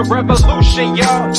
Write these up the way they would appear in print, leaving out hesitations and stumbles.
the revolution, y'all.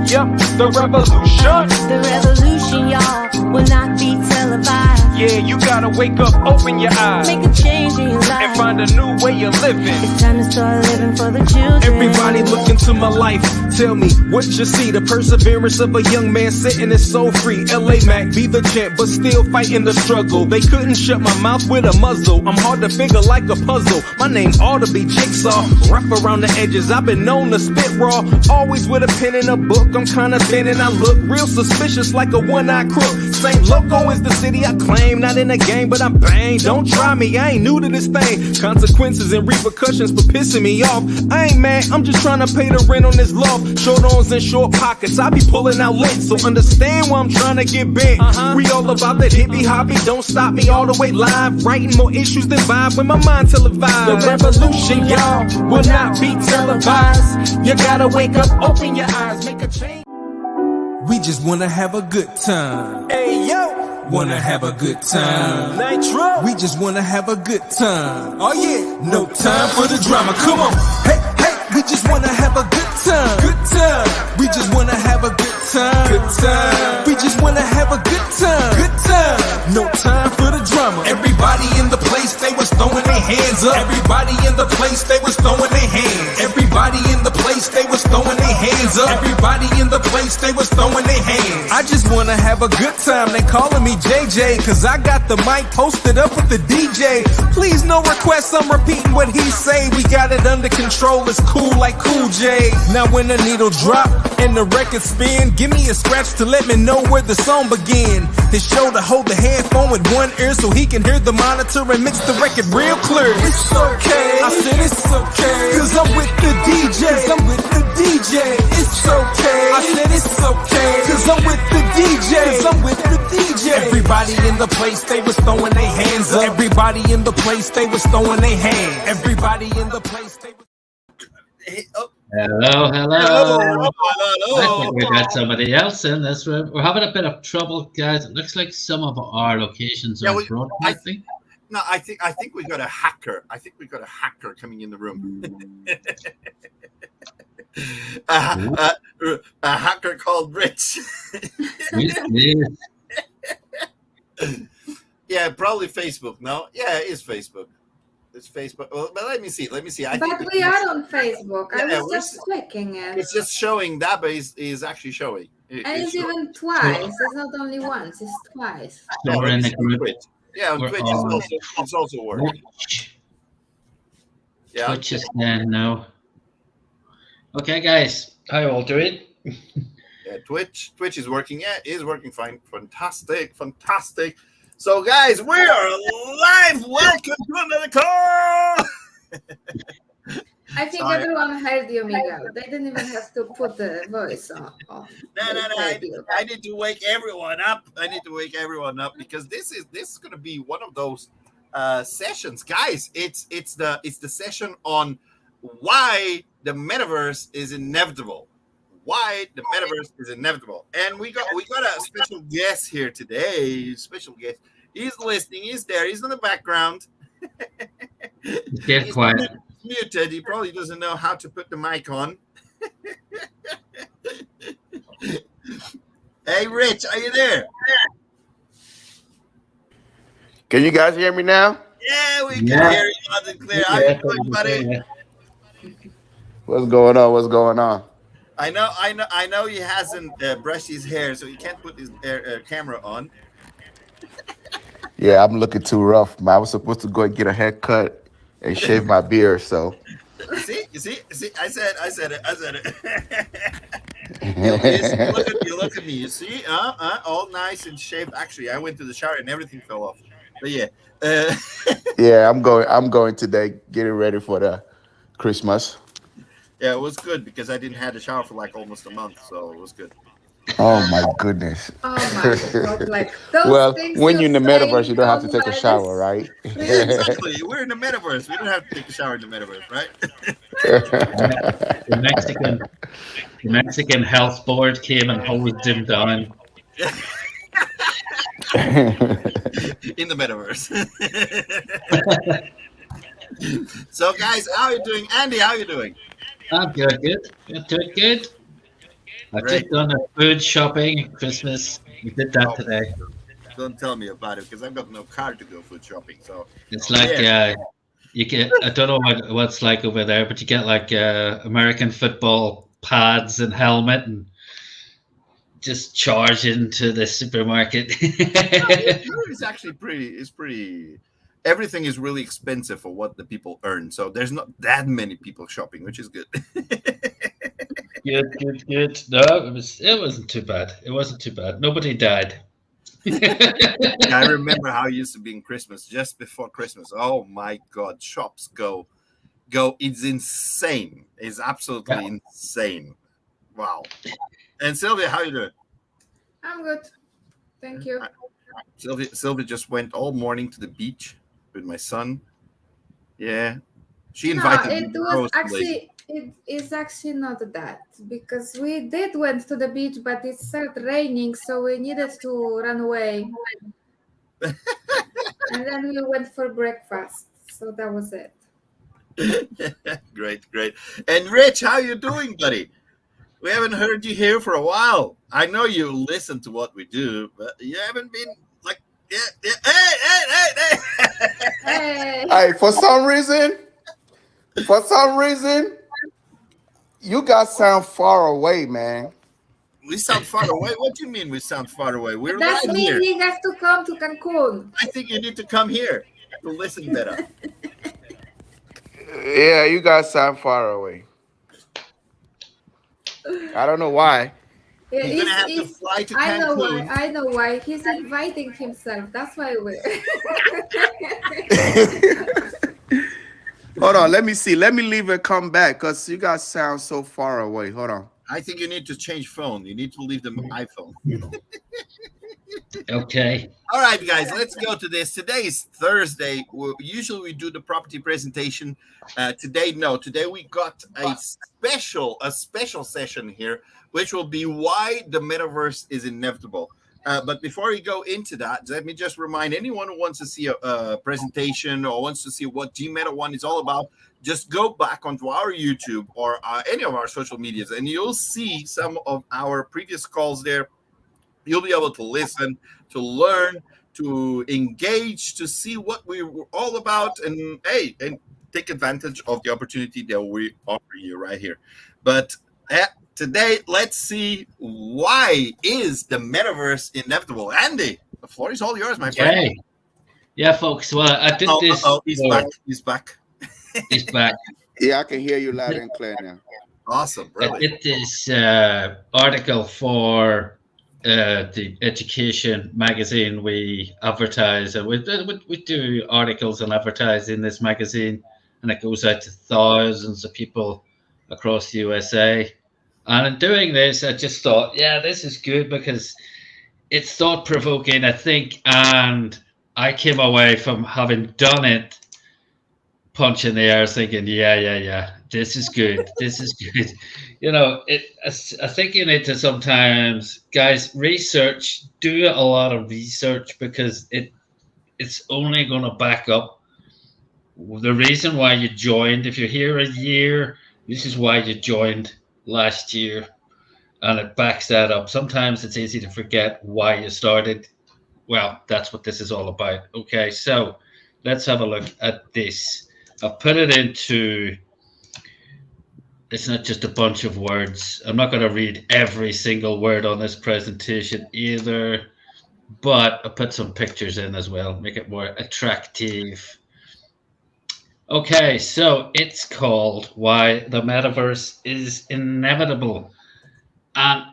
Yup, the revolution. The revolution, y'all, will not be televised. Yeah, you gotta wake up, open your eyes, Make a change in your life, and find a new way of living. It's time to start living for the children. Everybody look into my life. Tell me what you see. The perseverance of a young man sitting is so free. LA Mac be the champ, but still fighting the struggle. They couldn't shut my mouth with a muzzle. I'm hard to figure like a puzzle. My name ought to be Jigsaw. Rough around the edges, I've been known to spit raw. Always with a pen and a book. I'm kinda thin and I look real suspicious like a one-eyed crook. Same loco as the city I claim. Not in a game, but I'm bang. Don't try me, I ain't new to this thing. Consequences and repercussions for pissing me off. I ain't mad, I'm just trying to pay the rent on this loft. Short arms and short pockets, I be pulling out lint. So understand why I'm trying to get bent. We all about that hippie hobby, don't stop me all the way live. Writing more issues than vibe when my mind televised. The revolution, y'all, will not be televised. You gotta wake up, open your eyes, make a change. We just wanna have a good time. Hey yo, wanna have a good time. Nitro, we just wanna have a good time. Oh yeah, no time for the drama. Come on, hey hey, we just wanna have a good time. Good time. We just wanna have a good time. Good time. We just wanna have a good time. Good time. No time for the drama. Everybody in the place, they was throwing their hands up. Everybody in the place, they was throwing their hands. Everybody in the place, they was throwing their hands up. Everybody in the place, they was throwing their hands. I just wanna have a good time. They calling me JJ, cause I got the mic posted up with the DJ. Please no requests, I'm repeating what he say. We got it under control, it's cool like Cool J. Now when the needle drop and the record spin, give me a scratch to let me know where the song begin. His shoulder hold the headphone with one ear so he can hear the monitor and mix the record real clear. It's okay, I said it's okay, cause I'm with the DJ. I'm with the DJ. It's okay, I said it's okay, cause I'm with the DJ. I'm with the DJ. Everybody in the place, they was throwing their hands up. Everybody in the place, they was throwing their hands. Everybody in the place, they was... Hello. Hello. I think we got somebody else in this room. We're having a bit of trouble, guys. It looks like some of our locations are broadcasting. I think we got a hacker. I think we got a hacker coming in the room. A hacker called Rich. Yeah, probably Facebook. No, yeah, it is Facebook. It's Facebook. Well, but let me see. But we are on Facebook. I was just clicking it. It's just showing that, but is actually showing. It's even twice. It's not only once. It's twice. So we're in the group. Yeah, on Twitch it's also working. Yeah, Twitch is now. Okay, guys, how you all doing? Yeah, Twitch is working. Yeah, it is working fine. Fantastic. So, guys, we are live. Welcome to another call. I think everyone heard you, Miguel. They didn't even have to put the voice on. No. I need to wake everyone up. Because this is going to be one of those sessions, guys. It's the session on why the metaverse is inevitable. And we got a special guest here today. He's listening. He's there. He's in the background. Get quiet. Muted. He probably doesn't know how to put the mic on. Hey, Rich, are you there? Can you guys hear me now? Yeah, we can hear you loud and clear. How you doing, buddy? What's going on? I know he hasn't brushed his hair, so he can't put his camera on. Yeah, I'm looking too rough. I was supposed to go and get a haircut and shave my beard, so. You see, I said it. you look at me, you see, all nice and shaved. Actually, I went to the shower and everything fell off. But yeah. Yeah, I'm going today, getting ready for the Christmas. Yeah, it was good because I didn't have a shower for like almost a month, so it was good. Oh my goodness. Oh my God. Like, well, when you're in the metaverse, you don't have to take a shower, right? Yeah, exactly. We're in the metaverse. We don't have to take a shower in the metaverse, right? The Mexican health board came and hosed him down. In the metaverse. So, guys, how are you doing? Andy, how are you doing? I'm good. You're doing good. I've Great. just done a food shopping at Christmas. We did that today. Don't tell me about it because I've got no car to go food shopping. So It's like you get. I don't know what it's like over there, but you get like American football pads and helmet and just charge into the supermarket. It's actually pretty. Everything is really expensive for what the people earn. So there's not that many people shopping, which is good. Good. No, it wasn't too bad. It wasn't too bad. Nobody died. I remember how it used to be in Christmas, just before Christmas. Oh my God, shops go. It's insane. It's absolutely insane. Wow. And Sylvia, how you doing? I'm good. Thank you. Sylvia just went all morning to the beach with my son. Yeah. She invited me. It is actually not that, because we did went to the beach, but it started raining, so we needed to run away. And then we went for breakfast. So that was it. Great. And Rich, how you doing, buddy? We haven't heard you here for a while. I know you listen to what we do, but you haven't been like, Hey. Hey, for some reason, you guys sound far away, man. We sound far away. What do you mean we sound far away? We're That right means here. he has to come to Cancun. I think you need to come here to listen better. Yeah, you guys sound far away. I don't know why. Yeah, He's gonna have to fly to I Cancun. know why. He's inviting himself. That's why we're. Hold on, let me see. Let me leave and come back because you guys sound so far away. Hold on. I think you need to change phone. You need to leave the iPhone. Okay. All right, guys, let's go to this. Today is Thursday. Usually we do the property presentation. Today we got a special session here, which will be why the metaverse is inevitable. But before we go into that, let me just remind anyone who wants to see a presentation or wants to see what GMeta One is all about, just go back onto our YouTube or any of our social medias, and you'll see some of our previous calls there. You'll be able to listen, to learn, to engage, to see what we were all about, and take advantage of the opportunity that we offer you right here. But today, let's see, why is the metaverse inevitable? Andy, the floor is all yours, my friend. Okay. Yeah, folks. Well, I did this. He's back. He's back. He's back. Yeah, I can hear you loud and clear now. Awesome. I Really. did this article for the education magazine we advertise, and we do articles and advertise in this magazine, and it goes out to thousands of people across the USA. And in doing this, I just thought, yeah, this is good because it's thought-provoking, I think, and I came away from having done it, punch in the air, thinking, yeah, this is good. This is good. You know, I think you need to sometimes, guys, do a lot of research, because it's only going to back up the reason why you joined. If you're here a year, this is why you joined last year, and it backs that up. Sometimes it's easy to forget why you started. Well, that's what this is all about. Okay, so let's have a look at this. I've put it into, it's not just a bunch of words. I'm not going to read every single word on this presentation either, but I put some pictures in as well, make it more attractive. Okay, so it's called Why the Metaverse is Inevitable. And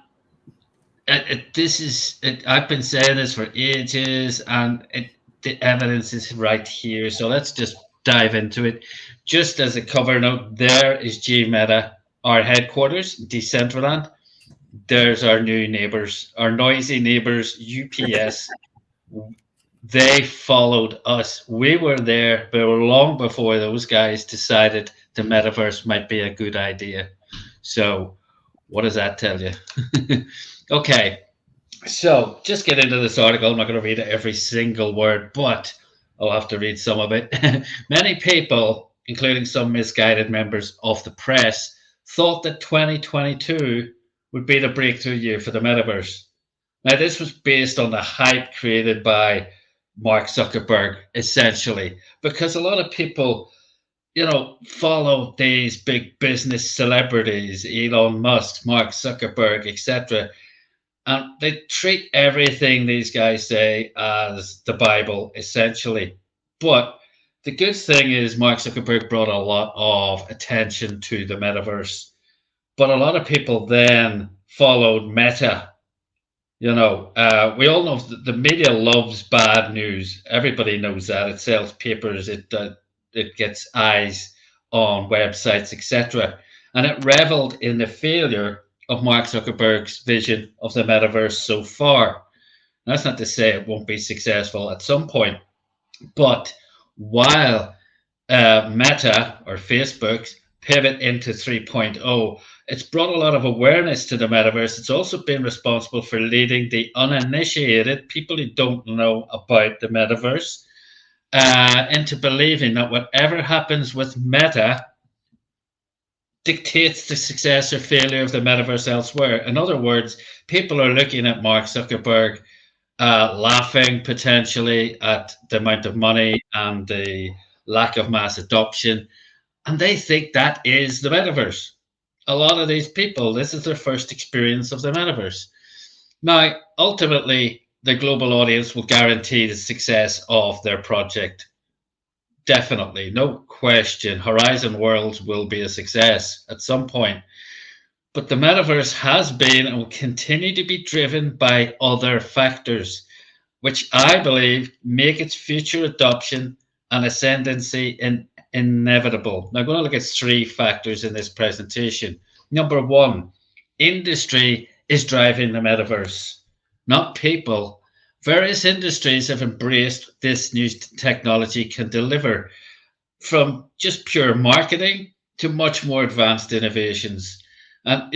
I've been saying this for ages, and the evidence is right here. So let's just dive into it. Just as a cover note, there is GMeta, our headquarters, Decentraland. There's our new neighbors, our noisy neighbors, UPS. They followed us. We were there, but long before those guys decided the metaverse might be a good idea. So what does that tell you? Okay, so just get into this article. I'm not going to read every single word, but I'll have to read some of it. Many people, including some misguided members of the press, thought that 2022 would be the breakthrough year for the metaverse. Now, this was based on the hype created by Mark Zuckerberg, essentially, because a lot of people, follow these big business celebrities, Elon Musk, Mark Zuckerberg, etc., and they treat everything these guys say as the Bible, essentially. But the good thing is Mark Zuckerberg brought a lot of attention to the metaverse. But a lot of people then followed Meta. We all know that the media loves bad news. Everybody knows that. It sells papers. It gets eyes on websites, etc. And it reveled in the failure of Mark Zuckerberg's vision of the metaverse so far. That's not to say it won't be successful at some point, but while Meta or Facebook's pivot into 3.0, it's brought a lot of awareness to the metaverse. It's also been responsible for leading the uninitiated, people who don't know about the metaverse, into believing that whatever happens with Meta dictates the success or failure of the metaverse elsewhere. In other words, people are looking at Mark Zuckerberg, laughing potentially at the amount of money and the lack of mass adoption, and they think that is the metaverse. A lot of these people, this is their first experience of the metaverse. Now, ultimately, the global audience will guarantee the success of their project. Definitely, no question. Horizon Worlds will be a success at some point. But the metaverse has been and will continue to be driven by other factors, which I believe make its future adoption and ascendancy inevitable. Now, I'm going to look at 3 factors in this presentation. Number 1, industry is driving the metaverse, not people. Various industries have embraced this new technology can deliver, from just pure marketing to much more advanced innovations. And,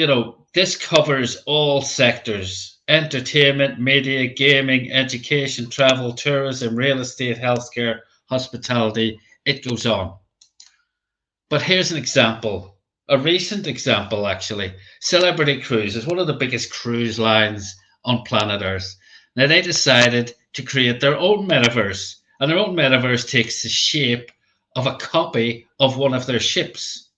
this covers all sectors: entertainment, media, gaming, education, travel, tourism, real estate, healthcare, hospitality. It goes on. But here's an example, a recent example, actually. Celebrity Cruises, one of the biggest cruise lines on planet Earth. Now, they decided to create their own metaverse, and their own metaverse takes the shape of a copy of one of their ships.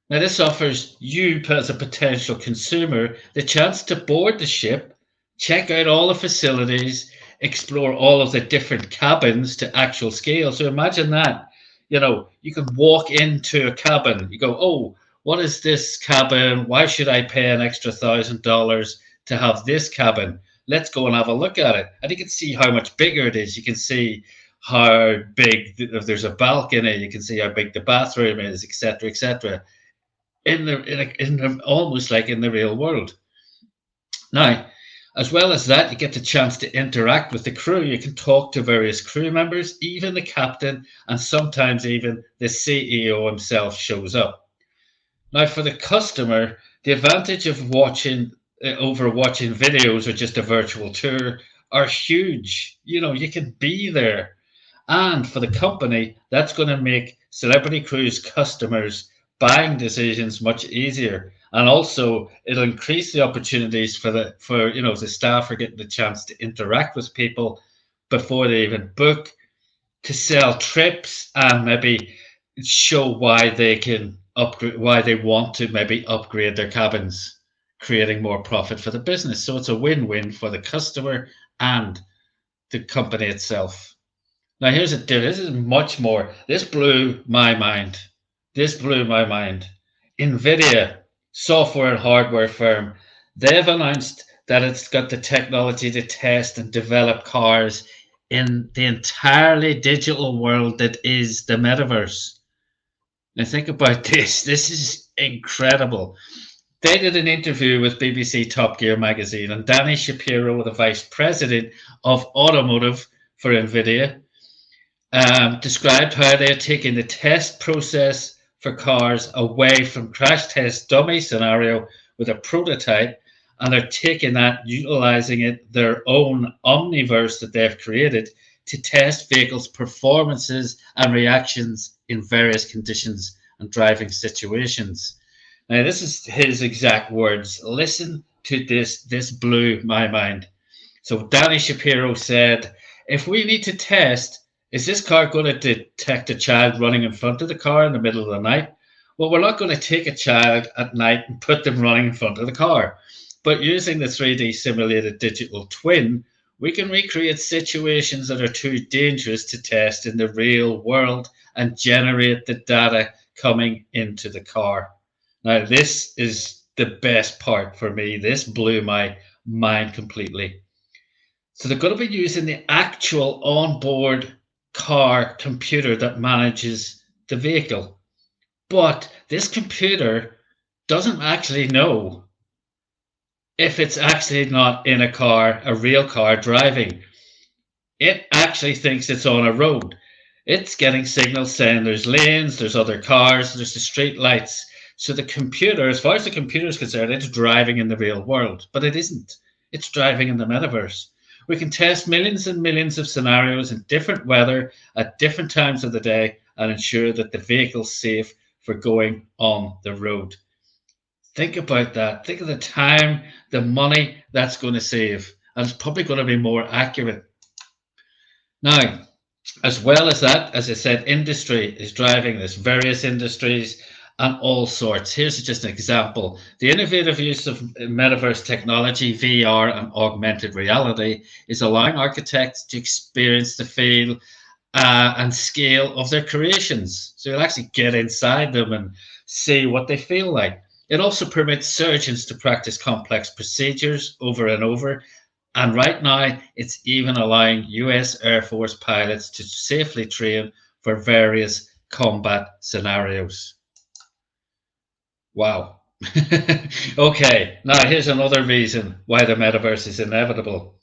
Now, this offers you, as a potential consumer, the chance to board the ship, check out all the facilities, explore all of the different cabins to actual scale. So imagine that. You can walk into a cabin. You go, oh, what is this cabin? Why should I pay an extra $1,000 to have this cabin? Let's go and have a look at it. And you can see how much bigger it is. You can see how big, if there's a balcony, you can see how big the bathroom is, etc., etc. Almost like in the real world. Now, as well as that, you get the chance to interact with the crew. You can talk to various crew members, even the captain, and sometimes even the CEO himself shows up. Now, for the customer, the advantage of watching videos or just a virtual tour are huge. You can be there. And for the company, that's going to make Celebrity Cruise customers' buying decisions much easier. And also, it'll increase the opportunities for the staff are getting the chance to interact with people before they even book, to sell trips, and maybe show why they can upgrade, why they want to maybe upgrade their cabins, creating more profit for the business. So it's a win-win for the customer and the company itself. Now, here's this is much more. This blew my mind. NVIDIA, software and hardware firm, they've announced that it's got the technology to test and develop cars in the entirely digital world that is the metaverse. Now think about this. This is incredible. They did an interview with BBC Top Gear magazine, and Danny Shapiro, the vice president of automotive for NVIDIA, described how they're taking the test process for cars away from crash test dummy scenario with a prototype, and they're taking that, utilizing it, their own omniverse that they've created, to test vehicles' performances and reactions in various conditions and driving situations. Now, this is his exact words. Listen to this. This blew my mind. So Danny Shapiro said, if we need to test, is this car going to detect a child running in front of the car in the middle of the night? Well, we're not going to take a child at night and put them running in front of the car. But using the 3D simulated digital twin, we can recreate situations that are too dangerous to test in the real world and generate the data coming into the car. Now, this is the best part for me. This blew my mind completely. So they're going to be using the actual onboard car computer that manages the vehicle. But this computer doesn't actually know if it's actually not in a car, a real car driving. It actually thinks it's on a road. It's getting signals saying there's lanes, there's other cars, there's the street lights. So the computer, as far as the computer is concerned, it's driving in the real world, but it isn't. It's driving in the metaverse. We can test millions and millions of scenarios in different weather at different times of the day and ensure that the vehicle's safe for going on the road. Think about that. Think of the time, the money that's going to save, and it's probably going to be more accurate. Now, as well as that, as I said, industry is driving this, various industries and all sorts. Here's just an example. The innovative use of metaverse technology, VR and augmented reality is allowing architects to experience the feel and scale of their creations. So you'll actually get inside them and see what they feel like. It also permits surgeons to practice complex procedures over and over. And right now, it's even allowing US Air Force pilots to safely train for various combat scenarios. Wow. Okay, now here's another reason why the metaverse is inevitable.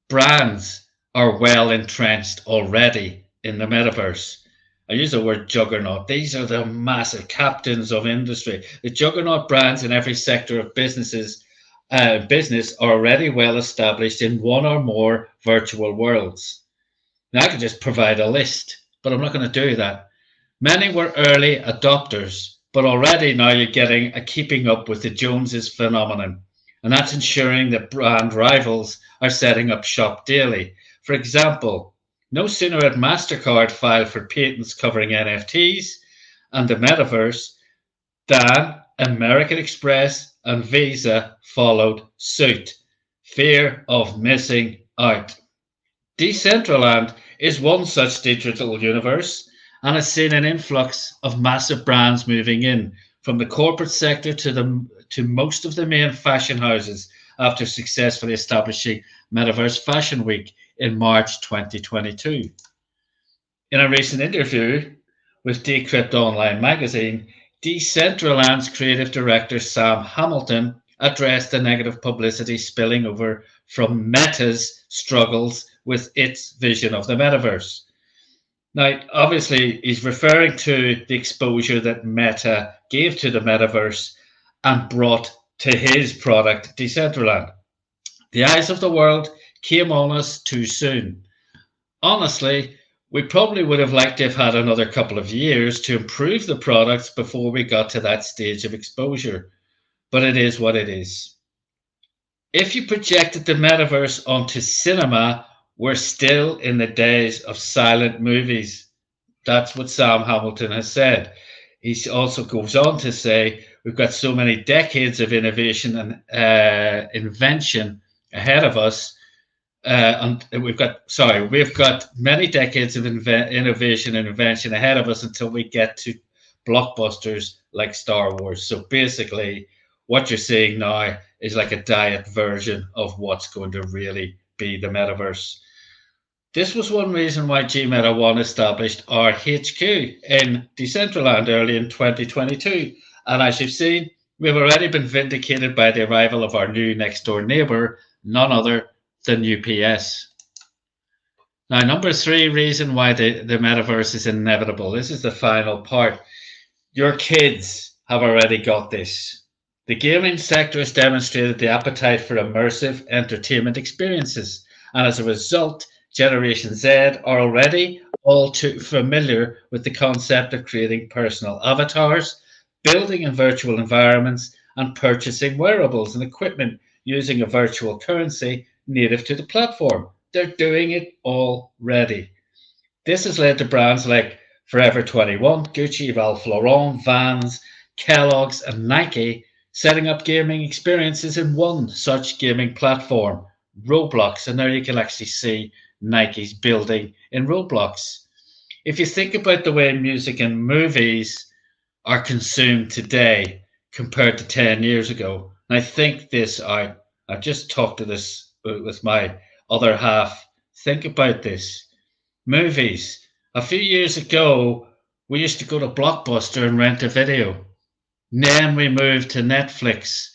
Brands are well entrenched already in the metaverse. I use the word juggernaut. These are the massive captains of industry. The juggernaut brands in every sector of business are already well established in one or more virtual worlds. Now I could just provide a list, but I'm not going to do that. Many were early adopters, but already now you're getting a keeping up with the Joneses phenomenon. And that's ensuring that brand rivals are setting up shop daily. For example, no sooner had MasterCard filed for patents covering NFTs and the metaverse than American Express and Visa followed suit. Fear of missing out. Decentraland is one such digital universe and has seen an influx of massive brands moving in from the corporate sector to most of the main fashion houses after successfully establishing Metaverse Fashion Week in March 2022. In a recent interview with Decrypt Online magazine, Decentraland's creative director Sam Hamilton addressed the negative publicity spilling over from Meta's struggles with its vision of the metaverse. Now, obviously, he's referring to the exposure that Meta gave to the metaverse and brought to his product, Decentraland. The eyes of the world came on us too soon. Honestly, we probably would have liked to have had another couple of years to improve the products before we got to that stage of exposure. But it is what it is. If you projected the metaverse onto cinema, we're still in the days of silent movies. That's what Sam Hamilton has said. He also goes on to say, we've got so many decades of innovation and invention ahead of us. And we've got many decades of innovation and invention ahead of us until we get to blockbusters like Star Wars. So basically, what you're seeing now is like a diet version of what's going to really be the metaverse. This was one reason why GMeta One established our HQ in Decentraland early in 2022. And as you've seen, we've already been vindicated by the arrival of our new next door neighbor, none other than UPS. Now, number 3 reason why the metaverse is inevitable. This is the final part. Your kids have already got this. The gaming sector has demonstrated the appetite for immersive entertainment experiences. And as a result, Generation Z are already all too familiar with the concept of creating personal avatars, building in virtual environments, and purchasing wearables and equipment using a virtual currency native to the platform. They're doing it already. This has led to brands like Forever 21, Gucci, Ralph Lauren, Vans, Kellogg's, and Nike setting up gaming experiences in one such gaming platform, Roblox. And there you can actually see Nike's building in Roblox. If you think about the way music and movies are consumed today compared to 10 years ago, and I think this out, I've just talked to this with my other half. Think about this. Movies. A few years ago, we used to go to Blockbuster and rent a video. Then we moved to Netflix.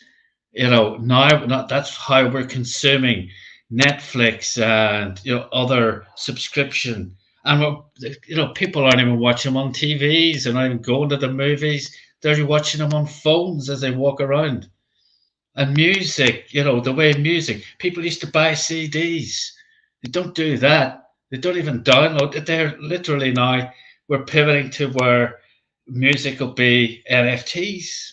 Now that's how we're consuming Netflix and other subscription. And people aren't even watching them on TVs. They're not even going to the movies. They're watching them on phones as they walk around. And music, the way music, people used to buy CDs. They don't do that. They don't even download it. They're literally now, we're pivoting to where music will be NFTs.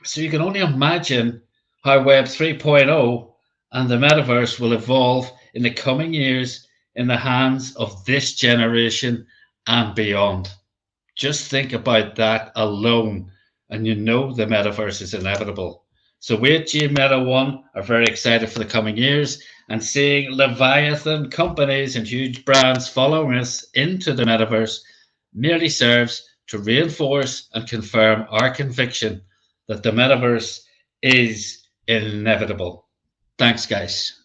So you can only imagine how Web 3.0 and the metaverse will evolve in the coming years in the hands of this generation and beyond. Just think about that alone, and the metaverse is inevitable. So we at G Meta One are very excited for the coming years, and seeing Leviathan companies and huge brands following us into the metaverse merely serves to reinforce and confirm our conviction that the metaverse is inevitable. Thanks, guys.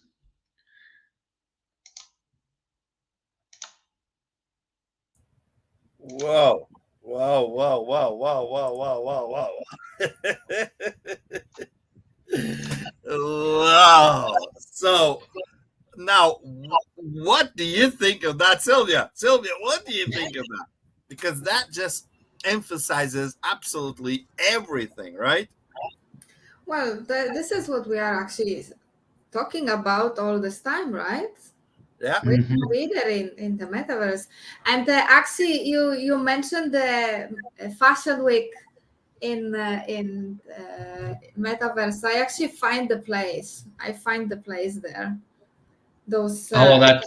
Whoa. Wow, wow, wow, wow, wow, wow, wow, wow. Wow. So now, what do you think of that, Sylvia? Sylvia, what do you think of that? Because that just emphasizes absolutely everything, right? Well, this is what we are actually talking about all this time, right? Yeah. We're a leader in the metaverse. And actually, you mentioned the Fashion Week in metaverse. I actually find the place. I find the place there. Those. That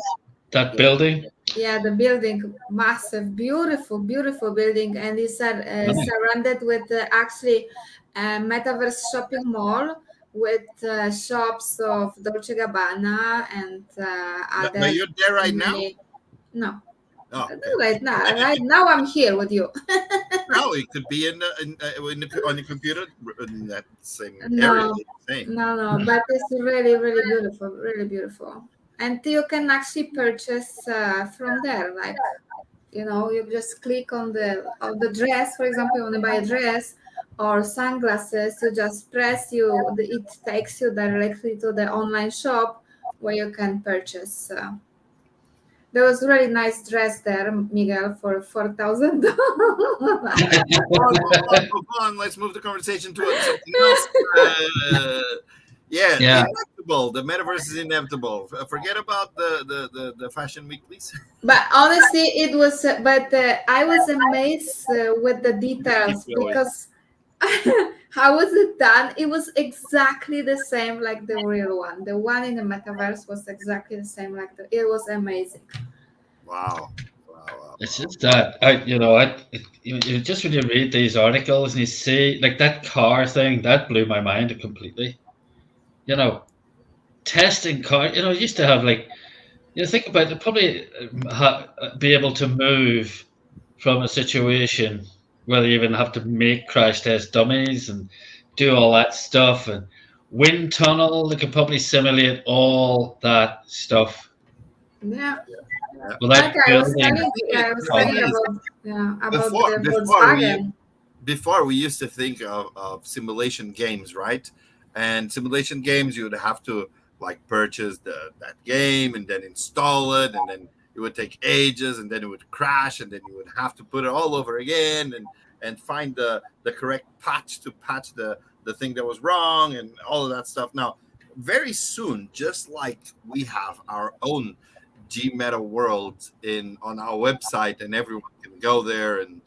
building. Yeah, the building, massive, beautiful, beautiful building, and it's surrounded with actually a metaverse shopping mall with shops of Dolce Gabbana and other. But you're there right now? No. Oh, okay. Right now I'm here with you. No, it could be on the computer in that same area. No, but it's really, really beautiful, really beautiful. And you can actually purchase from there, like you just click on the dress. For example, you want to buy a dress or sunglasses, you just press it takes you directly to the online shop where you can purchase. There was a really nice dress there, Miguel, for $4,000. Hold on, let's move the conversation to something else. Yeah. Inevitable. The metaverse is inevitable. Forget about the Fashion Week, please. But honestly, it was. But I was amazed with the details because how was it done? It was exactly the same like the real one. The one in the metaverse was exactly the same like it was amazing. Wow. It's just that just when you read these articles and you see like that car thing, that blew my mind completely. Testing car. Used to have think about it. Probably be able to move from a situation where they even have to make crash test dummies and do all that stuff, and wind tunnel. They could probably simulate all that stuff. Yeah. Well, that I was telling about the Volkswagen. Before we used to think of simulation games, right? And simulation games, you would have to purchase that game and then install it, and then it would take ages, and then it would crash, and then you would have to put it all over again and find the correct patch to patch the thing that was wrong and all of that stuff. Now, very soon, just like we have our own G Meta World on our website, and everyone can go there and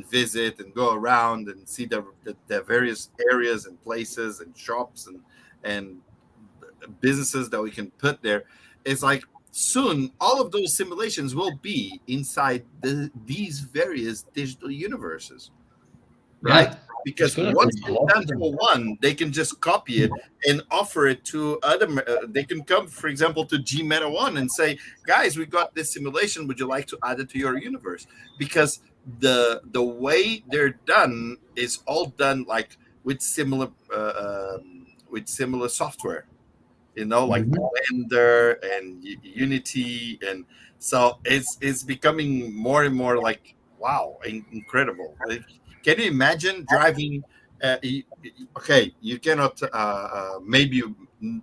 visit and go around and see the various areas and places and shops and businesses that we can put there. It's like soon all of those simulations will be inside these various digital universes, right? Yeah. Because once it's done for one, they can just copy it and offer it to other. They can come, for example, to G Meta One and say, "Guys, we got this simulation. Would you like to add it to your universe?" Because the way they're done is all done like with similar software, like Blender and Unity, and so it's becoming more and more like wow, incredible. Can you imagine driving? Okay, you cannot. Maybe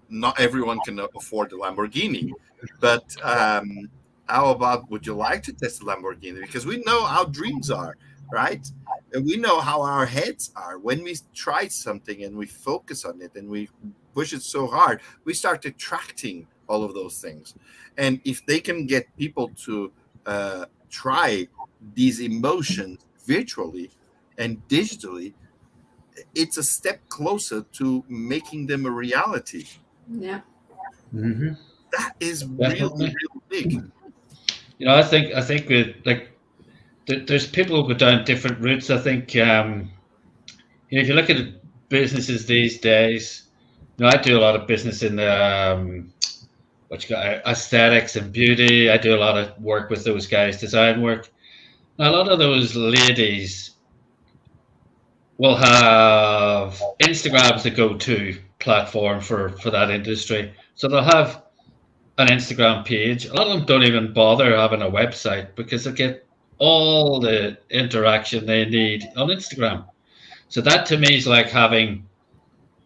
not everyone can afford the Lamborghini, but how about? Would you like to test a Lamborghini? Because we know how dreams are, right? And we know how our heads are. When we try something and we focus on it and we push it so hard, we start attracting all of those things. And if they can get people to try these emotions virtually and digitally, it's a step closer to making them a reality. Yeah. Mm-hmm. That is really big. I think with like there's people who go down different routes. I think if you look at businesses these days, I do a lot of business in the aesthetics and beauty. I do a lot of work with those guys, design work. Now, a lot of those ladies will have Instagram as the go-to platform for that industry. So they'll have an Instagram page. A lot of them don't even bother having a website because they get all the interaction they need on Instagram. So that to me is like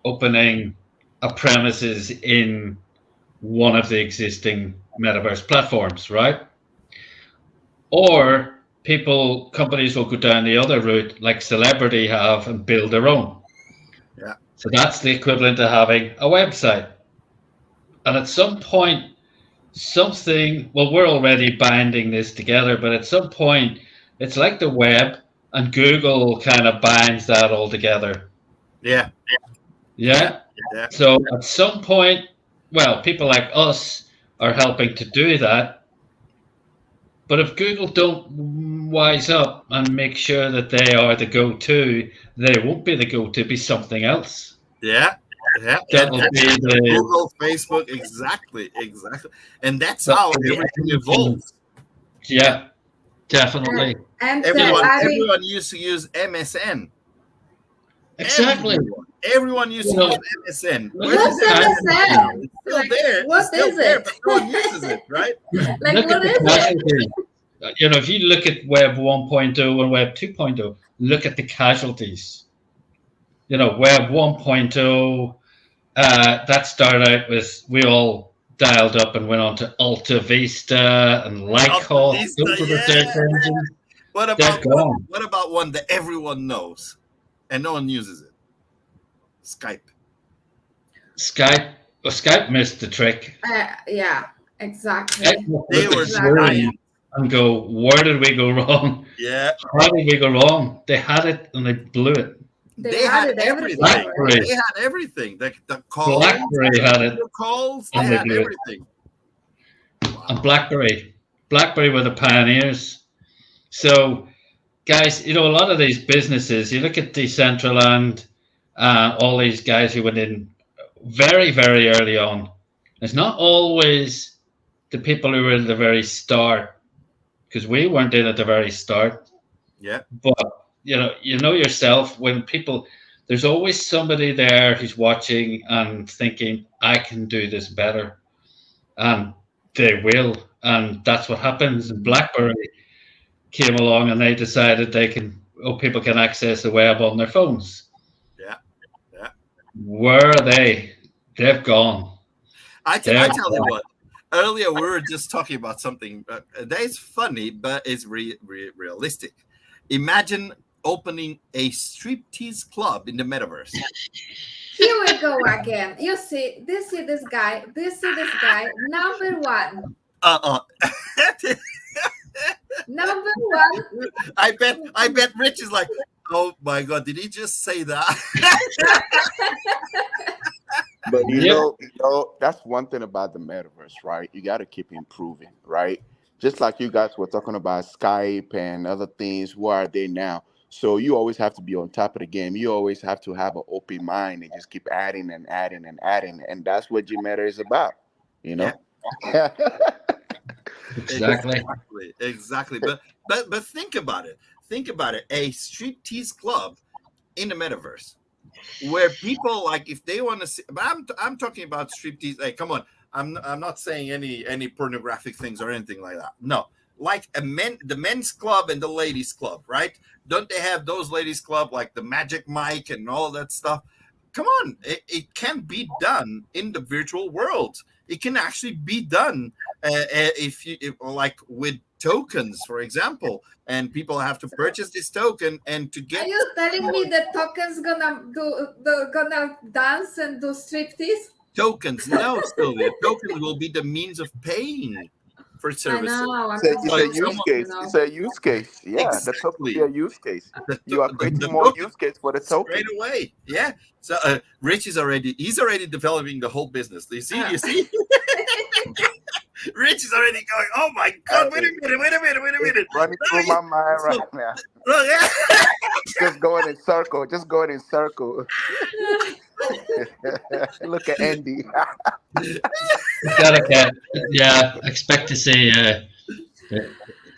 opening a premises in one of the existing metaverse platforms, right? Or companies will go down the other route, like Celebrity have, and build their own. Yeah. So that's the equivalent of having a website. And at some point, we're already binding this together, but at some point, it's like the web, and Google kind of binds that all together. Yeah. Yeah. Yeah. So at some point, people like us are helping to do that. But if Google don't wise up and make sure that they are the go-to, they won't be the go-to, be something else. Yeah. That'll be Google, Facebook, exactly. And that's how everything evolves. Yeah, definitely. And everyone used to use MSN. Exactly. Everyone used to use MSN. What's MSN? It's still there. What is it? But no one uses it, right? Like, what is it? If you look at Web 1.0 and Web 2.0, look at the casualties. Web 1.0, that started out with we all dialed up and went on to Alta Vista and Lycos. What about one that everyone knows and no one uses it? Skype. Skype missed the trick. Yeah, exactly. They were dying. And go, where did we go wrong? Yeah. How did we go wrong? They had it and they blew it. They had everything. BlackBerry. They had everything. The calls, BlackBerry had it. The calls, they had everything. Wow. And BlackBerry were the pioneers. So, guys, a lot of these businesses, you look at Decentraland, all these guys who went in very, very early on. It's not always the people who were at the very start, because we weren't in at the very start. Yeah. But you know yourself, when there's always somebody there who's watching and thinking, I can do this better. And they will. And that's what happens. And BlackBerry came along and they decided people can access the web on their phones. Yeah. Where are they? They've gone. I tell you what. Earlier, we were just talking about something that is funny, but it's realistic. Imagine opening a striptease club in the metaverse. Here we go again. You see this guy, number one. Number one. I bet Rich is like, oh my God, did he just say that? But you Yep. know, that's one thing about the metaverse, right? You got to keep improving, right? Just like you guys were talking about Skype and other things, where are they now? So you always have to be on top of the game. You always have to have an open mind and just keep adding and adding and adding, and that's what Gmeta is about, you know. Exactly. Exactly. But think about it. Think about it. A striptease club in the metaverse, where people, like, if they want to see, but I'm talking about striptease. Hey, come on. I'm not saying any pornographic things or anything like that. No, like the men's club and the ladies club, right? Don't they have those ladies club, like the Magic Mike and all that stuff? Come on, it can be done in the virtual world. It can actually be done if like with tokens, for example, and people have to purchase this token and to get. Are you telling me that tokens gonna dance and do striptease? Tokens? No, Sylvia. Tokens will be the means of paying for services. I know. It's a use case. You know. It's a use case. Yeah, the token will be a use case. You are creating more use case for the token. Straight away. Yeah. So Rich is already developing the whole business. You see? Rich is already going, oh my God, wait a minute. It's running through my mind right now. Look, yeah. Just going in circle. Look at Andy. Yeah, expect to see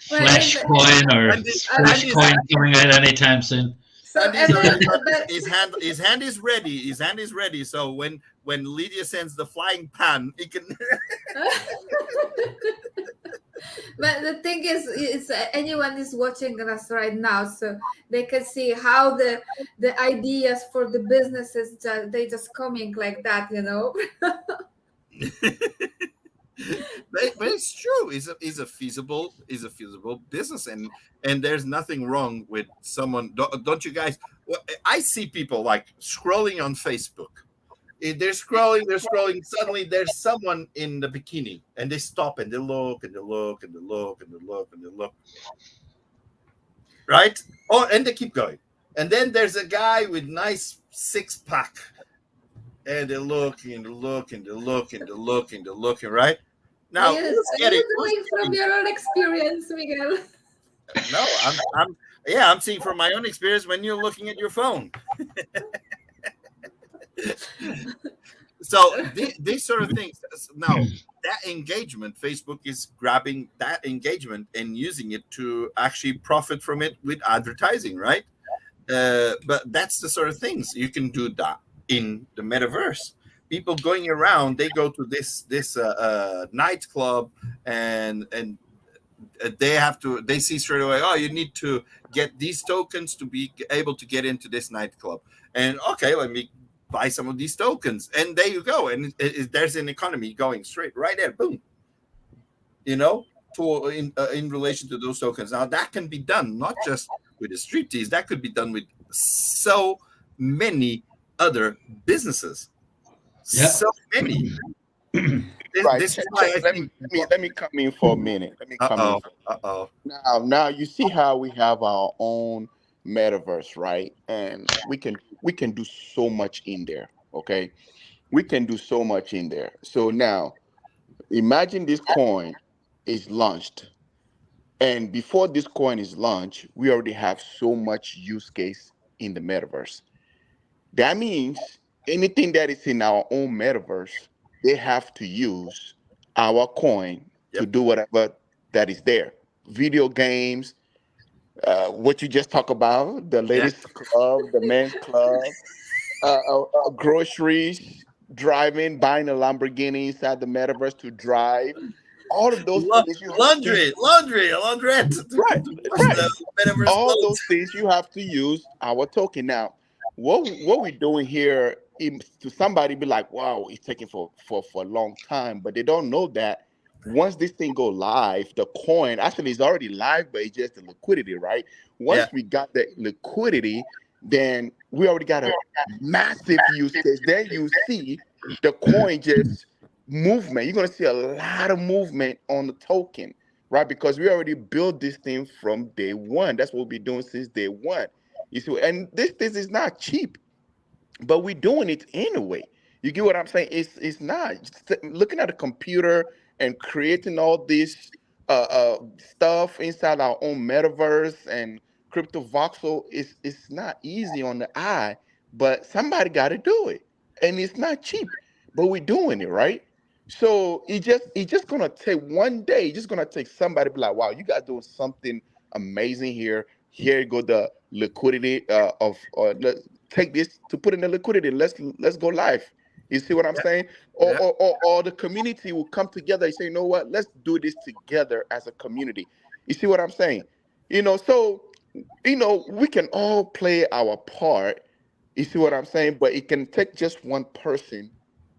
Flash coin or Flash coin coming out anytime soon. So His hand is ready. His hand is ready. So when Lydia sends the flying pan, it can. But the thing is anyone is watching us right now, so they can see how the ideas for the businesses they just coming like that, you know. But it's true. Is a feasible business, and there's nothing wrong with someone. Don't you guys? I see people like scrolling on Facebook. They're scrolling. Suddenly, there's someone in the bikini, and they stop and they look and they look and they look and they look and they look. Right? Oh, and they keep going. And then there's a guy with nice 6-pack, and they're looking and they look and they look and they look and they're looking. Right? Now, Are you doing from your own experience, Miguel? No, I'm seeing from my own experience when you're looking at your phone. So these sort of things. Now, that engagement, Facebook is grabbing that engagement and using it to actually profit from it with advertising, right? But that's the sort of things you can do that in the metaverse. People going around, they go to this nightclub and they see straight away, oh, you need to get these tokens to be able to get into this nightclub. And okay, let me buy some of these tokens. And there you go. And there's an economy going straight right there. Boom. You know, in relation to those tokens. Now, that can be done not just with the striptease, that could be done with so many other businesses. Yep. So many. Right. This is why I think. Let me come in for a minute. Now you see how we have our own metaverse, right? And we can do so much in there. Okay, we can do so much in there. So now, imagine this coin is launched, and before this coin is launched, we already have so much use case in the metaverse. That means anything that is in our own metaverse, they have to use our coin to do whatever that is there. Video games, what you just talked about, the ladies club, the men's club, groceries, driving, buying a Lamborghini inside the metaverse to drive. All of those things. Laundrette. Right. All those things you have to use our token. Now, what we're doing here, to somebody be like, wow, it's taking for a long time, but they don't know that once this thing go live, the coin actually is already live, but it's just the liquidity, right? Once we got the liquidity, then we already got a massive use case. Then you see the coin just movement. You're going to see a lot of movement on the token, right? Because we already built this thing from day one. That's what we'll be doing since day one. You see, and this is not cheap, but we're doing it anyway. You get what I'm saying? It's not looking at a computer and creating all this stuff inside our own metaverse and crypto voxel. It's not easy on the eye, but somebody got to do it, and it's not cheap, but we're doing it, right? So it's just gonna take one day. It's just gonna take somebody be like, wow, you guys doing something amazing here. Here you go, the liquidity of take this to put in the liquidity. Let's go live. You see what I'm saying? Or the community will come together and say, you know what? Let's do this together as a community. You see what I'm saying? So we can all play our part. You see what I'm saying? But it can take just one person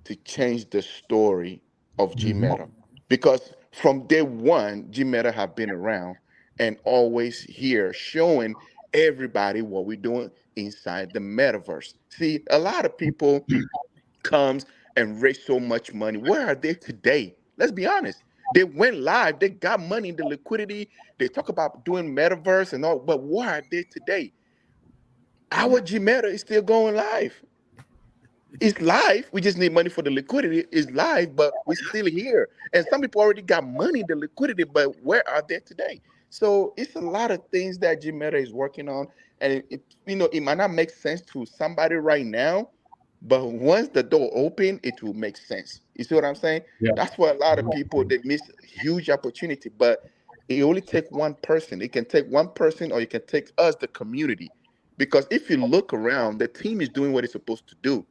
to change the story of GMeta. Because from day one, GMeta have been around and always here showing everybody what we're doing inside the metaverse. See, a lot of people comes and raise so much money. Where are they today? Let's be honest. They went live. They got money in the liquidity. They talk about doing metaverse and all, but where are they today? Our GMeta is still going live. It's live. We just need money for the liquidity. It's live, but we're still here. And some people already got money in the liquidity, but where are they today? So it's a lot of things that GMeta is working on. And it might not make sense to somebody right now, but once the door open, it will make sense. You see what I'm saying? Yeah. That's why a lot of people, they miss huge opportunity, but it only take one person. It can take one person, or it can take us, the community. Because if you look around, the team is doing what it's supposed to do.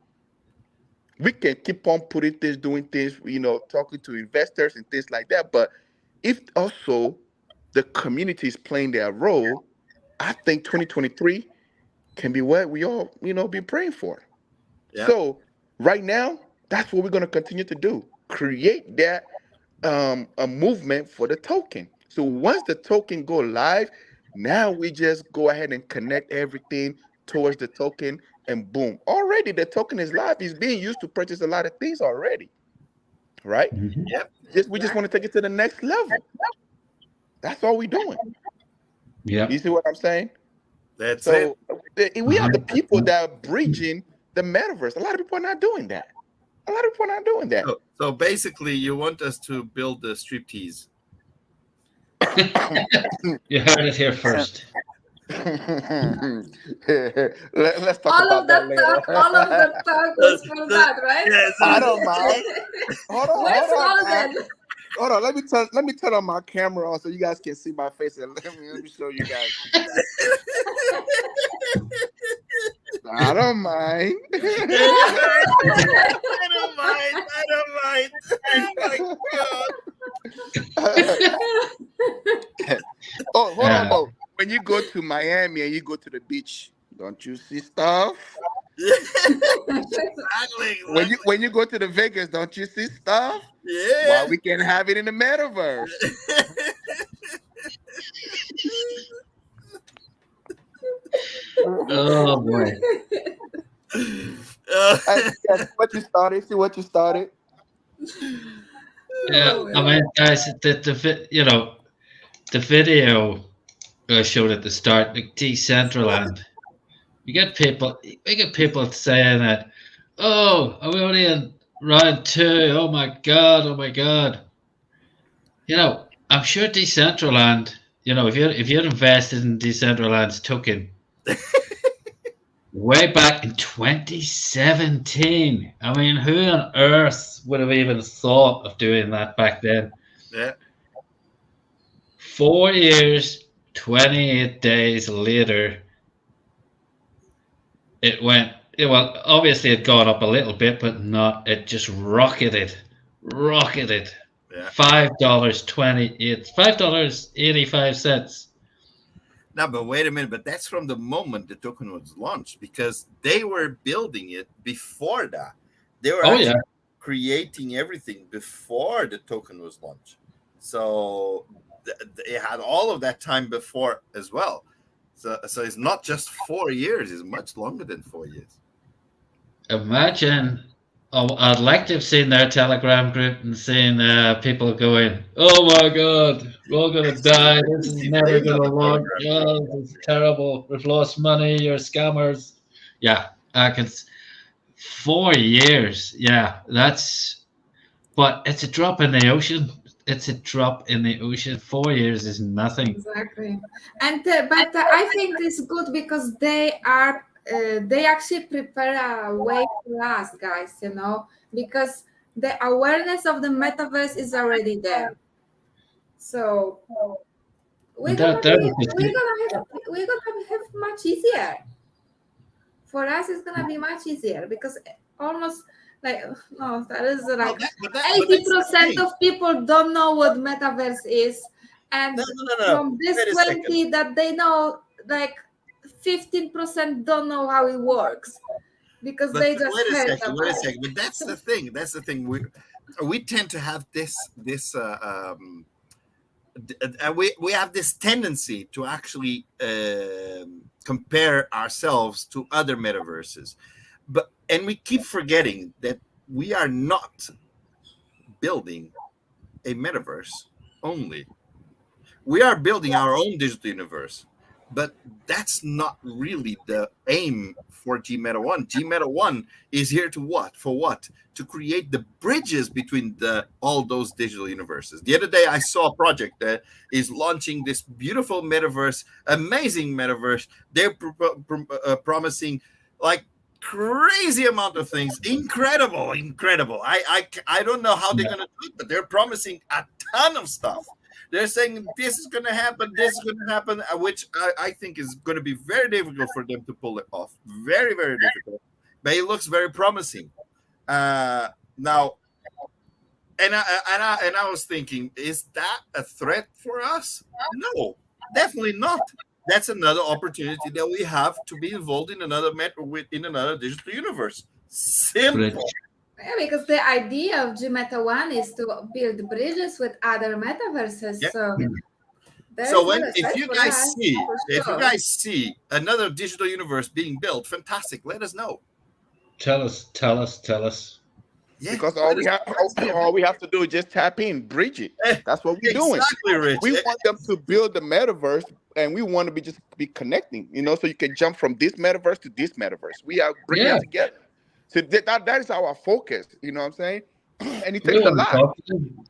We can keep on putting things, doing things, talking to investors and things like that. But if also the community is playing their role, I think 2023 can be what we all, be praying for. Yeah. So right now, that's what we're going to continue to do. Create that a movement for the token. So once the token go live, now we just go ahead and connect everything towards the token, and boom. Already the token is live. It's being used to purchase a lot of things already. Right? Mm-hmm. Yep. We just want to take it to the next level. That's all we're doing. Yeah. You see what I'm saying? That's it. We have the people that are bridging the metaverse. A lot of people are not doing that. So basically, you want us to build the striptease. You heard it here first. Let's talk about that later. All of the talk was from that, right? Yes. I don't mind. Hold on. Hold on. Let me turn on my camera on so you guys can see my face, and let me show you guys. I don't mind. I don't mind. Oh my God. Oh, hold on though. When you go to Miami and you go to the beach, don't you see stuff? Exactly. When you go to the Vegas, don't you see stuff? Yeah. Well, we can have it in the metaverse. Oh boy. See what you started. Yeah, I mean, guys, the video I showed at the start, like Decentraland. We get people saying that, oh, are we only in round 2? Oh my god. I'm sure Decentraland, if you'd invested in Decentraland's token way back in 2017, I mean, who on earth would have even thought of doing that back then? Yeah. 4 years, 28 days later, it went, well, obviously it got up a little bit, but not, it just rocketed. Yeah. $5.85. No, but wait a minute. But that's from the moment the token was launched, because they were building it before that. They were creating everything before the token was launched. So they had all of that time before as well. So it's not just 4 years. It's much longer than 4 years. Imagine I'd like to have seen their Telegram group and seen people going, "Oh my God, we're all gonna die. This is never gonna work. Oh, this is terrible. We've lost money. You're scammers." Yeah, I can. 4 years. Yeah, that's. But it's a drop in the ocean. It's a drop in the ocean. 4 years is nothing. Exactly. And but I think it's good because they actually prepare a way for us, guys, you know, because the awareness of the metaverse is already there. So we're gonna have much easier. For us, it's gonna be much easier because almost like no, that is like 80% of people don't know what metaverse is, and from this 20 that they know, like 15% don't know how it works because they just wait a second. But that's the thing. That's the thing. We tend to have we have this tendency to actually compare ourselves to other metaverses, and we keep forgetting that we are not building a metaverse only. We are building our own digital universe, but that's not really the aim for GMeta-1. GMeta-1 is here to what? For what? To create the bridges between all those digital universes. The other day, I saw a project that is launching this beautiful metaverse, amazing metaverse. They're promising like crazy amount of things. Incredible. I don't know how they're going to do it, but they're promising a ton of stuff. They're saying this is going to happen, which I think is going to be very difficult for them to pull it off. Very, very difficult. But it looks very promising. Now, and I was thinking, is that a threat for us? No, definitely not. That's another opportunity that we have to be involved in another digital universe. Simple. Yeah, because the idea of GMeta-1 is to build bridges with other metaverses. Yeah. So if you guys see another digital universe being built, fantastic. Let us know. Tell us. Yeah, because all we have to do is just tap in, bridge it. That's what we're doing. Exactly, Rich. We want them to build the metaverse, and we want to be connecting. You know, so you can jump from this metaverse to this metaverse. We are bringing it together. So that is our focus. You know what I'm saying? And it takes a lot.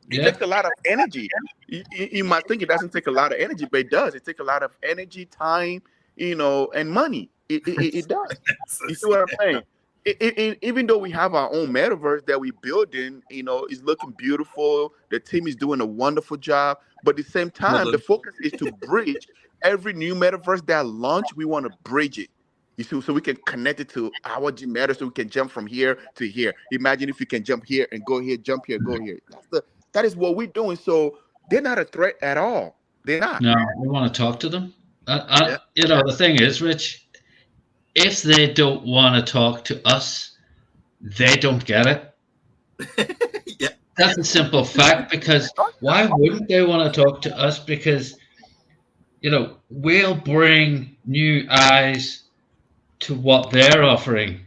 It takes a lot of energy. You might think it doesn't take a lot of energy, but it does. It takes a lot of energy, time, you know, and money. It does. You see what I'm saying? Even though we have our own metaverse that we building, you know, it's looking beautiful. The team is doing a wonderful job. But at the same time, the focus is to bridge every new metaverse that launch. We want to bridge it. You see, so we can connect it to our Gmeta, so we can jump from here to here. Imagine if you can jump here and go here, jump here, go here. That is what we're doing. So they're not a threat at all. They're not. No, we want to talk to them. You know, the thing is, Rich, if they don't want to talk to us, they don't get it. Yeah. That's a simple fact, because why wouldn't they want to talk to us? Because, you know, we'll bring new eyes to what they're offering,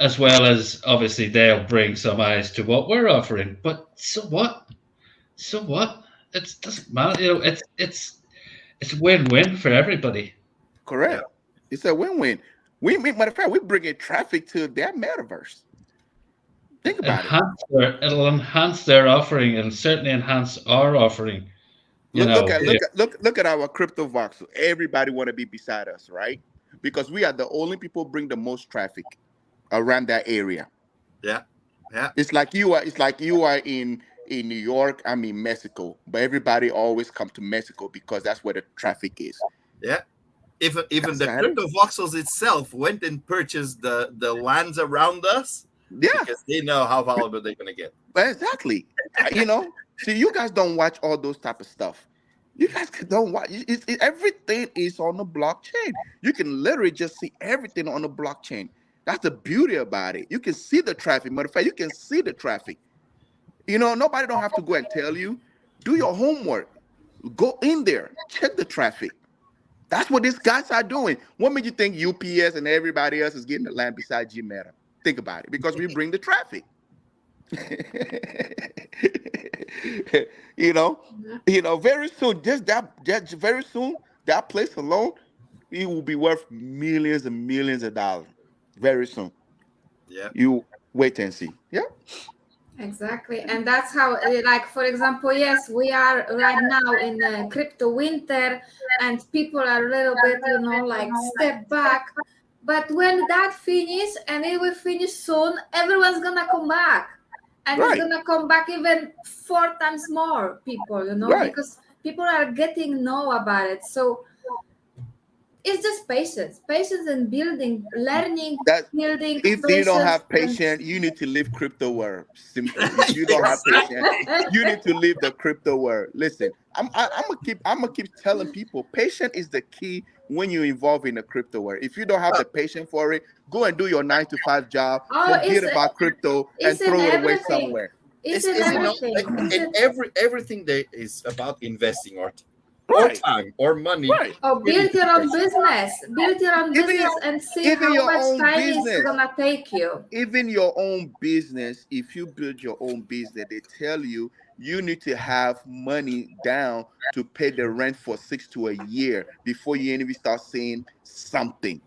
as well as obviously they'll bring some eyes to what we're offering. But so what? It doesn't matter. You know, it's win-win for everybody. Correct. Yeah. It's a win-win. Matter of fact, we bring in traffic to their metaverse. Think about it. It'll enhance their offering and certainly enhance our offering. Look at our crypto voxel. Everybody want to be beside us, right? Because we are the only people bring the most traffic around that area. Yeah. It's like you are in New York. I'm in Mexico, but everybody always come to Mexico because that's where the traffic is. Yeah. Even the crypto voxels itself went and purchased the lands around us. Yeah. Because they know how valuable they're gonna get. Exactly. You know, see, you guys don't watch all those type of stuff. You guys don't watch. Everything is on the blockchain. You can literally just see everything on the blockchain. That's the beauty about it. You can see the traffic. Matter of fact, you can see the traffic. You know, nobody don't have to go and tell you. Do your homework. Go in there. Check the traffic. That's what these guys are doing. What made you think UPS and everybody else is getting the land beside GMeta? Think about it, because we bring the traffic. you know, very soon, just very soon, that place alone, it will be worth millions and millions of dollars. Very soon. Yeah. You wait and see. Yeah. Exactly. And that's how, like, for example, yes, we are right now in the crypto winter and people are a little bit, like step back. But when that finish, and it will finish soon, everyone's going to come back. And Right. it's going to come back even 4 times more people, Right. because people are getting know about it. So it's just patience and building, learning, building. If you don't have patience, patience, you need to leave crypto world. Simple. If you don't have patience, you need to leave the crypto world. Listen, I'm gonna keep telling people, patience is the key when you involve in the crypto world. If you don't have the patience for it, go and do your 9-to-5 job. Forget about crypto and throw it away somewhere. It's in everything. And everything that is about investing or Right. time or money. Right. Oh, build your own business. Build your own Even business your- and see even how your much own time business. it's gonna take you. Even your own business, if you build your own business, they tell you need to have money down to pay the rent for 6 to a year before you even start seeing something.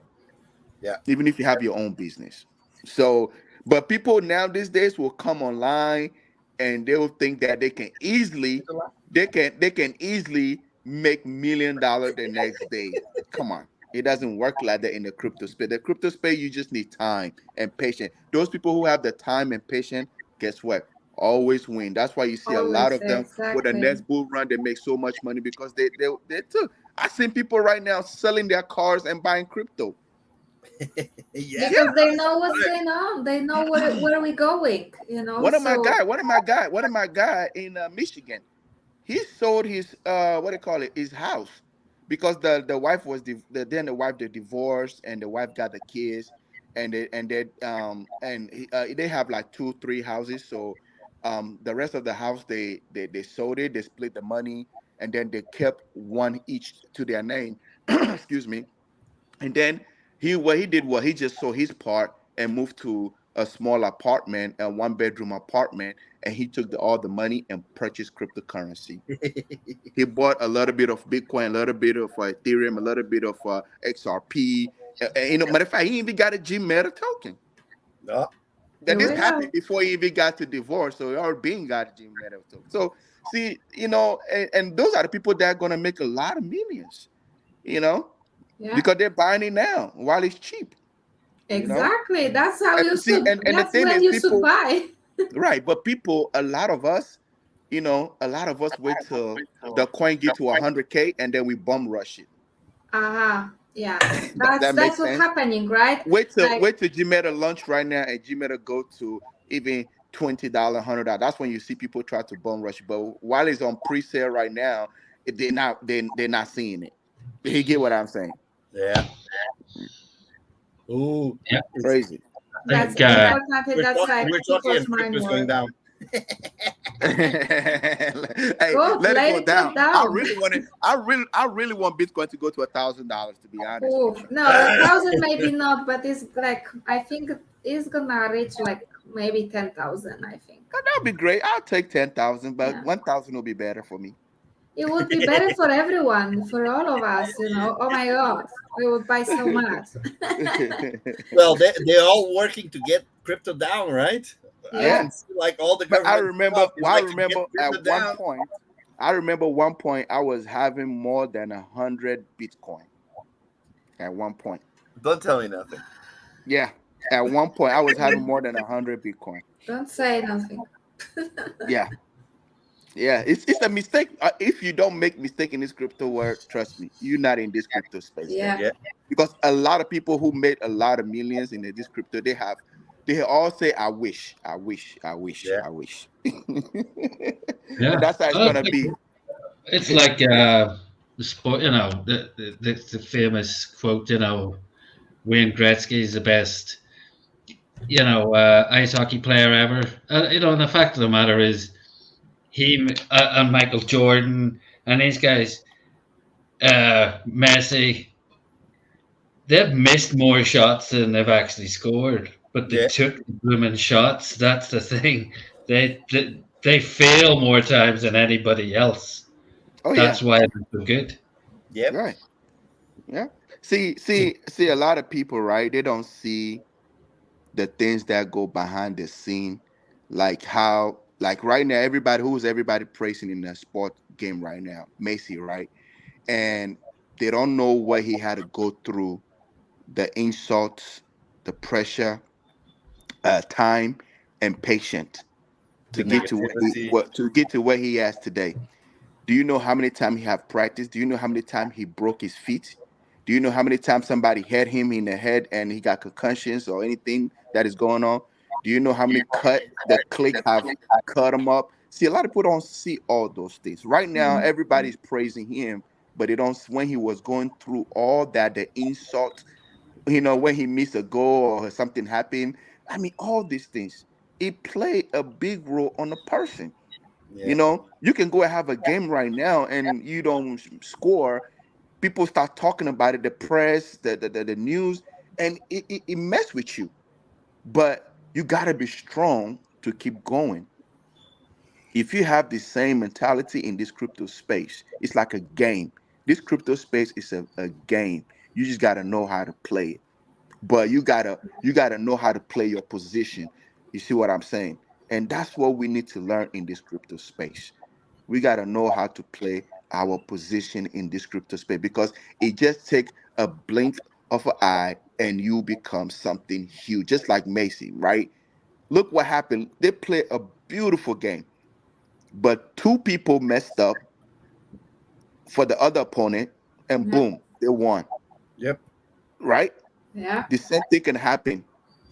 Yeah. Even if you have your own business. So, but people now these days will come online and they will think that they can easily make $1 million the next day. Come on. It doesn't work like that in the crypto space. The crypto space, you just need time and patience. Those people who have the time and patience, guess what? Always win. That's why you see a lot Always, of them with the exactly. next bull run, they make so much money because they took. I seen people right now selling their cars and buying crypto. Yeah. Because they know what's going on. They know where we're going. One of my guy in Michigan, he sold his his house because the wife was then the wife they divorced and the wife got the kids and they have like 2-3 houses, so the rest of the house they sold it, they split the money, and then they kept one each to their name. Excuse me. And then he just sold his part and moved to a small apartment, a 1-bedroom apartment, and he took all the money and purchased cryptocurrency. He bought a little bit of Bitcoin, a little bit of Ethereum, a little bit of XRP. Matter of fact, he even got a G Meta token. No. And this Yeah. happened before he even got to divorce, so he already been got a G Meta token. So see, and those are the people that are gonna make a lot of millions, Yeah. because they're buying it now while it's cheap. Exactly. That's how And you see, should. and the That's thing when is, you people- should buy. Right, but people, a lot of us wait till the coin get to 100K and then we bum rush it. Yeah. That That's makes what's sense. happening, right? Wait till Like- Gmeta launch right now and Gmeta go to even $20, $100. That's when you see people try to bum rush it. But while it's on pre-sale right now, they're not seeing it. You get what I'm saying? Yeah. Ooh. Yeah. Crazy. That's think, unfortunately We're that's talking, like we're talking people's and mind crypto's going work. down. Hey, Go, let let it it go down. go down. I really want Bitcoin to go to $1,000, to be honest. Oh, no, 1,000 maybe not, but it's like, I think it's gonna reach like maybe 10,000, I think. That'd be great. I'll take 10,000, but Yeah. 1,000 will be better for me. It would be better for everyone, for all of us, Oh my God, we would buy so much. Well, they're all working to get crypto down, right? I Yeah. can see, like all the But I government remember, stuff is like to at get crypto down. one point, I was having more than 100 Bitcoin. At one point, Don't tell me nothing. yeah. At one point, I was having more than 100 Bitcoin. Don't say nothing. Yeah, yeah. It's a mistake. If you don't make mistake in this crypto world, trust me, you're not in this crypto space. Yeah. Yeah. Because a lot of people who made a lot of millions in this crypto, they all say, I wish. Yeah. Yeah. And that's how it's gonna be. It's like the sport, the famous quote, Wayne Gretzky is the best, ice hockey player ever. And the fact of the matter is, he and Michael Jordan and these guys, Messi, they've missed more shots than they've actually scored. but they took the blooming shots. That's the thing. They fail more times than anybody else. Oh yeah, That's why they're so good. Yep. right. Yeah. See. A lot of people, right? They don't see the things that go behind the scene, like how, like right now, everybody praising in the sport game right now, Messi, right? And they don't know what he had to go through, the insults, the pressure, time, and patience to The get to negativity. to get to where he has today. Do you know how many times he have practiced? Do you know how many times he broke his feet? Do you know how many times somebody hit him in the head and he got concussions or anything that is going on? Do you know how many cut the click have cut him up? See, a lot of people don't see all those things. Right now, everybody's praising him, but they don't when he was going through all that, the insult, when he missed a goal or something happened. I mean, all these things. It played a big role on a person. Yeah. You can go and have a game right now and you don't score. People start talking about it, the press, the news, and it mess with you. But you got to be strong to keep going. If you have the same mentality in this crypto space, it's like a game. This crypto space is a game. You just got to know how to play it. But you gotta know how to play your position. You see what I'm saying? And that's what we need to learn in this crypto space. We gotta know how to play our position in this crypto space because it just takes a blink of an eye and you become something huge, just like Macy, right? Look what happened. They play a beautiful game, but two people messed up for the other opponent, and boom, they won. Yep. Right? Yeah. The same thing can happen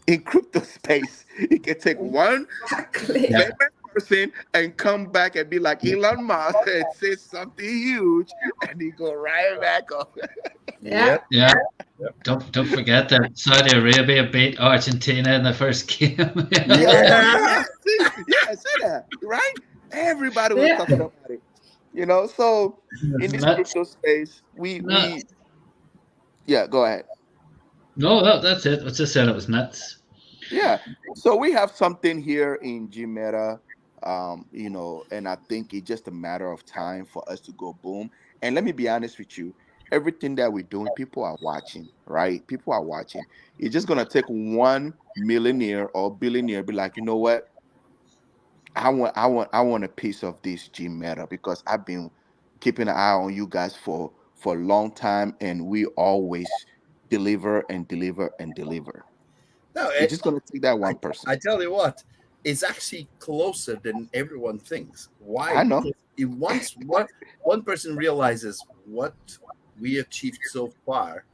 in crypto space. It can take one Exactly. Yeah. famous person and come back and be like Elon Musk and say something huge, and he go right back up. Yeah. Yeah. Don't forget that Saudi Arabia beat Argentina in the first game. Yeah, see that, right? Everybody was Yeah. talking about it. So in this Nuts. crypto space, we Nuts. yeah, go ahead. No, that's it. I was just saying it was nuts. Yeah. So we have something here in Gmeta, and I think it's just a matter of time for us to go boom. And let me be honest with you, everything that we're doing, people are watching, right? People are watching. It's just gonna take one millionaire or billionaire be like, you know what? I want a piece of this Gmeta because I've been keeping an eye on you guys for a long time, and we always deliver and deliver and deliver. No, It's just gonna take that one person. I tell you what, it's actually closer than everyone thinks. Why? I know. Because if once one person realizes what we achieved so far,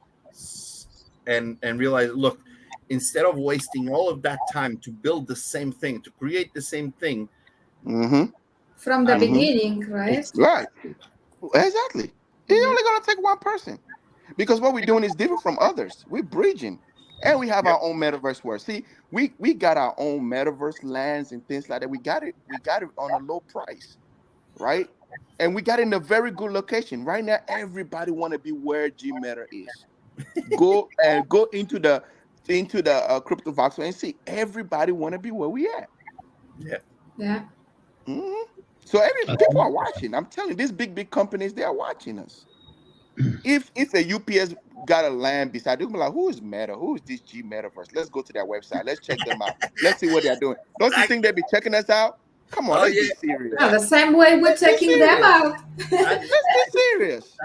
and realize, look, instead of wasting all of that time to build the same thing, to create the same thing, Mm-hmm. From the Mhm. beginning, right? Right. Exactly. It's only gonna take one person. Because what we're doing is different from others. We're bridging. And we have our own metaverse world. See, we got our own metaverse lands and things like that. We got it on a low price, right? And we got it in a very good location. Right now, everybody want to be where Gmeta is. Go into the crypto voxel and see everybody want to be where we at. Yeah. Mhm. So people are watching. I'm telling you, these big companies, they are watching us. If a UPS got a land beside, they'll be like, who is Meta? Who is this G Metaverse? Let's go to their website. Let's check them out. Let's see what they're doing. Don't you think they'd be checking us out? Come on, Oh, let's yeah. be serious. No, the same way we're Let's be taking them serious. out. Let's be serious.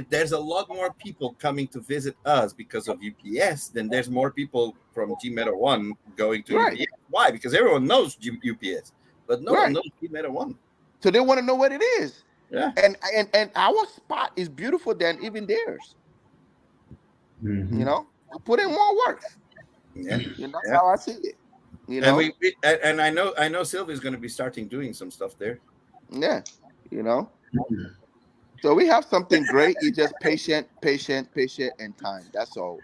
There's a lot more people coming to visit us because of UPS than there's more people from Gmeta One going to Right. UPS. Why? Because everyone knows UPS, but no Right. one knows Gmeta One. So they want to know what it is. Yeah. And our spot is beautiful than even theirs. Mhm. We put in more work. Yeah. That's Yeah. how I see it. And I know Sylvia's going to be starting doing some stuff there. Yeah. So we have something great. It's just patient, and time. That's all.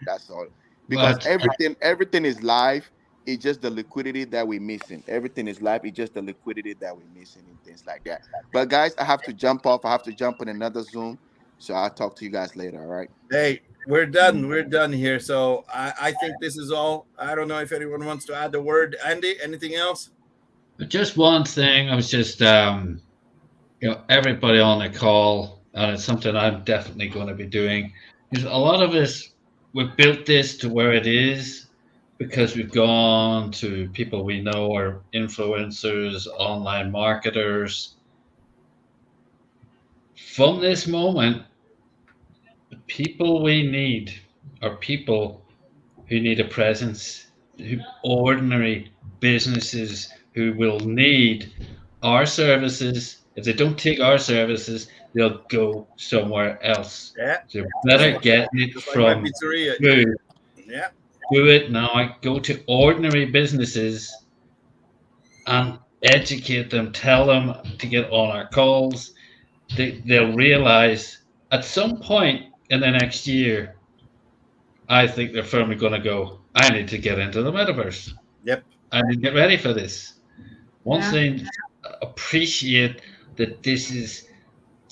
Because But everything is live. It's just the liquidity that we're missing. Everything is live. It's just the liquidity that we're missing and things like that. But guys, I have to jump off. I have to jump in another Zoom. So I'll talk to you guys later. All right. Hey, we're done. We're done here. So I think this is all. I don't know if anyone wants to add a word. Andy, anything else? But just one thing, I was just, everybody on the call, and it's something I'm definitely going to be doing, is a lot of us, we've built this to where it is because we've gone to people we know are influencers, online marketers. From this moment, the people we need are people who need a presence, ordinary businesses who will need our services. If they don't take our services, they'll go somewhere else. Yeah. So better get it Just like from my pizzeria. food. Yeah. Do it now. Go to ordinary businesses and educate them. Tell them to get on our calls. They'll realize at some point in the next year, I think they're firmly going to go, I need to get into the metaverse. Yep. I need to get ready for this. Once Yeah. they appreciate that this is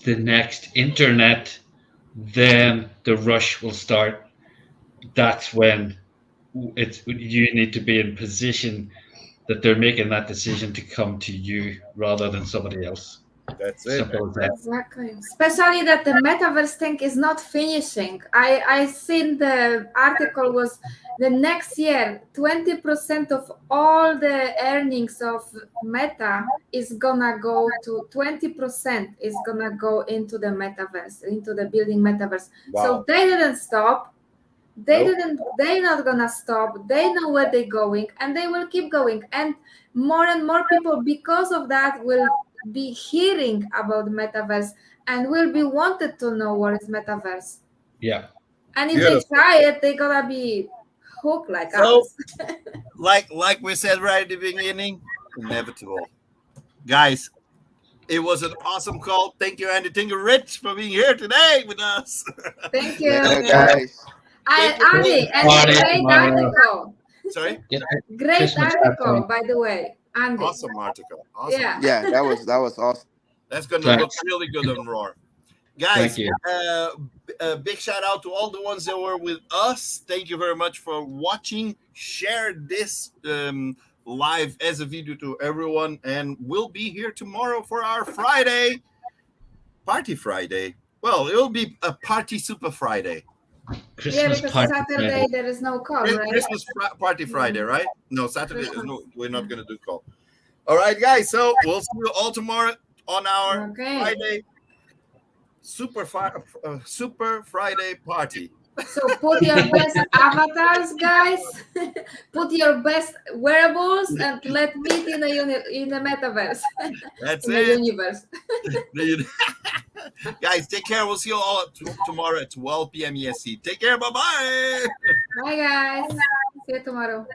the next internet, then the rush will start. That's when you need to be in position that they're making that decision to come to you rather than somebody else. That's it. Simple as that. Exactly. Especially that the metaverse thing is not finishing. I seen the article was the next year 20% of all the earnings of Meta is gonna go to 20% is gonna go into the metaverse, into the building metaverse. Wow. So they didn't stop. They're not gonna stop. They know where they're going and they will keep going. And more people because of that will be hearing about metaverse and will be wanted to know what is metaverse. Yeah. And if Beautiful. they try it, they're gonna be hooked like So- us. Like we said right at the beginning, inevitable. Guys, it was an awesome call. Thank you, Andy. Thank you, Rich, for being here today with us. Thank you. Yeah, guys. Andy, and Party great tomorrow. article. Sorry? Get that Great Christmas article, happening. by the way. Andy. Awesome article. Awesome. Yeah. Yeah, that was awesome. That's going to Thanks. look really good on Roar. Guys, Thank you. a big shout out to all the ones that were with us. Thank you very much for watching. Share this live as a video to everyone. And we'll be here tomorrow for our Friday. Party Friday. Well, it'll be a Party Super Friday. Yeah, Christmas because party. Saturday there is no call, right? Christmas Party Friday, right? No, Saturday. No, we're not going to do call. All right, guys. So we'll see you all tomorrow on our Okay. Friday Super Friday party. So put your best avatars, guys. Put your best wearables and let meet in the metaverse. That's In the it. universe. Guys, take care. We'll see you all tomorrow at 12 p.m. EST. Take care. Bye-bye. Bye guys. See you tomorrow.